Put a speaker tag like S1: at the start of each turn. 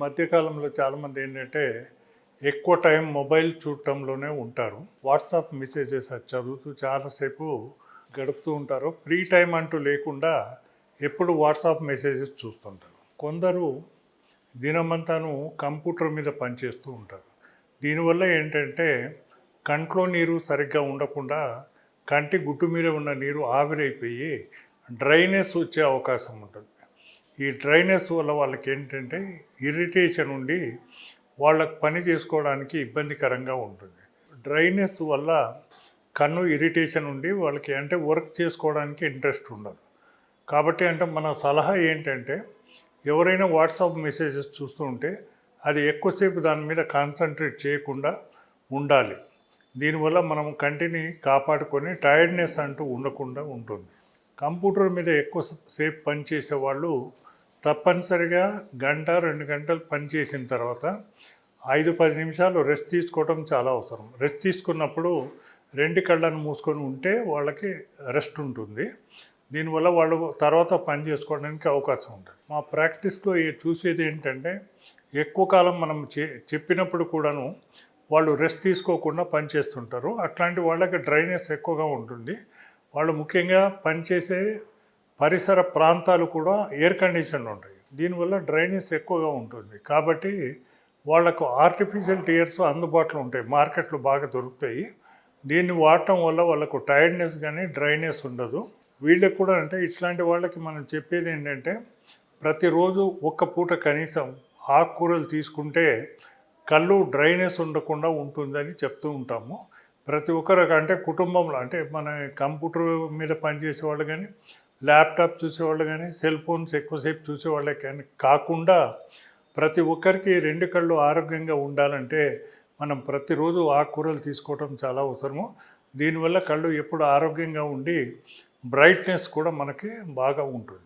S1: మధ్యకాలంలో చాలామంది ఏంటంటే ఎక్కువ టైం మొబైల్ చూడటంలోనే ఉంటారు. వాట్సాప్ మెసేజెస్ అది చదువుతూ చాలాసేపు గడుపుతూ ఉంటారు. ఫ్రీ టైం అంటూ లేకుండా ఎప్పుడు వాట్సాప్ మెసేజెస్ చూస్తుంటారు. కొందరు దినమంతాను కంప్యూటర్ మీద పనిచేస్తూ ఉంటారు. దీనివల్ల ఏంటంటే కంట్లో నీరు సరిగ్గా ఉండకుండా కంటి గుట్టు మీద ఉన్న నీరు ఆవిరైపోయి డ్రైనెస్ వచ్చే అవకాశం ఉంటుంది. ఈ డ్రైనెస్ వల్ల వాళ్ళకి ఏంటంటే ఇరిటేషన్ ఉండి వాళ్ళకు పని చేసుకోవడానికి ఇబ్బందికరంగా ఉంటుంది. డ్రైనెస్ వల్ల కన్ను ఇరిటేషన్ ఉండి వాళ్ళకి అంటే వర్క్ చేసుకోవడానికి ఇంట్రెస్ట్ ఉండదు. కాబట్టి మన సలహా ఏంటంటే ఎవరైనా వాట్సాప్ మెసేజెస్ చూస్తూ ఉంటే అది ఎక్కువసేపు దాని మీద కాన్సన్ట్రేట్ చేయకుండా ఉండాలి. దీనివల్ల మనం కంటిని కాపాడుకొని టైర్డ్నెస్ అంటూ ఉండకుండా ఉంటుంది. కంప్యూటర్ మీద ఎక్కువసేపు పనిచేసే వాళ్ళు తప్పనిసరిగా 1-2 గంటలు పనిచేసిన తర్వాత 5-10 నిమిషాలు రెస్ట్ తీసుకోవడం చాలా అవసరం. రెస్ట్ తీసుకున్నప్పుడు 2 కళ్ళను మూసుకొని ఉంటే వాళ్ళకి రెస్ట్ ఉంటుంది. దీనివల్ల వాళ్ళు తర్వాత పని చేసుకోవడానికి అవకాశం ఉంటుంది. మా ప్రాక్టీస్లో చూసేది ఏంటంటే ఎక్కువ కాలం మనం చెప్పినప్పుడు కూడాను వాళ్ళు రెస్ట్ తీసుకోకుండా పనిచేస్తుంటారు. అట్లాంటి వాళ్ళకి డ్రైనెస్ ఎక్కువగా ఉంటుంది. వాళ్ళు ముఖ్యంగా పనిచేసే పరిసర ప్రాంతాలు కూడా ఎయిర్ కండిషన్ ఉంటాయి. దీనివల్ల డ్రైనెస్ ఎక్కువగా ఉంటుంది. కాబట్టి వాళ్ళకు ఆర్టిఫిషియల్ టియర్స్ అందుబాటులో ఉంటాయి, మార్కెట్లో బాగా దొరుకుతాయి. దీన్ని వాడటం వల్ల వాళ్ళకు టైర్డ్నెస్ కానీ డ్రైనెస్ ఉండదు. వీళ్ళకి కూడా ఇట్లాంటి వాళ్ళకి మనం చెప్పేది ఏంటంటే ప్రతిరోజు ఒక్క పూట కనీసం ఆకుకూరలు తీసుకుంటే కళ్ళు డ్రైనెస్ ఉండకుండా ఉంటుందని చెప్తూ ఉంటాము. ప్రతి ఒక్కరికి కుటుంబంలో మన కంప్యూటర్ మీద పనిచేసే వాళ్ళు కానీ, ల్యాప్టాప్ చూసేవాళ్ళు కానీ, సెల్ ఫోన్స్ ఎక్కువసేపు చూసేవాళ్ళకి కానీ కాకుండా ప్రతి ఒక్కరికి 2 కళ్ళు ఆరోగ్యంగా ఉండాలంటే మనం ప్రతిరోజు ఆకుకూరలు తీసుకోవడం చాలా అవసరము. దీనివల్ల కళ్ళు ఎప్పుడు ఆరోగ్యంగా ఉండి బ్రైట్నెస్ కూడా మనకి బాగా ఉంటుంది.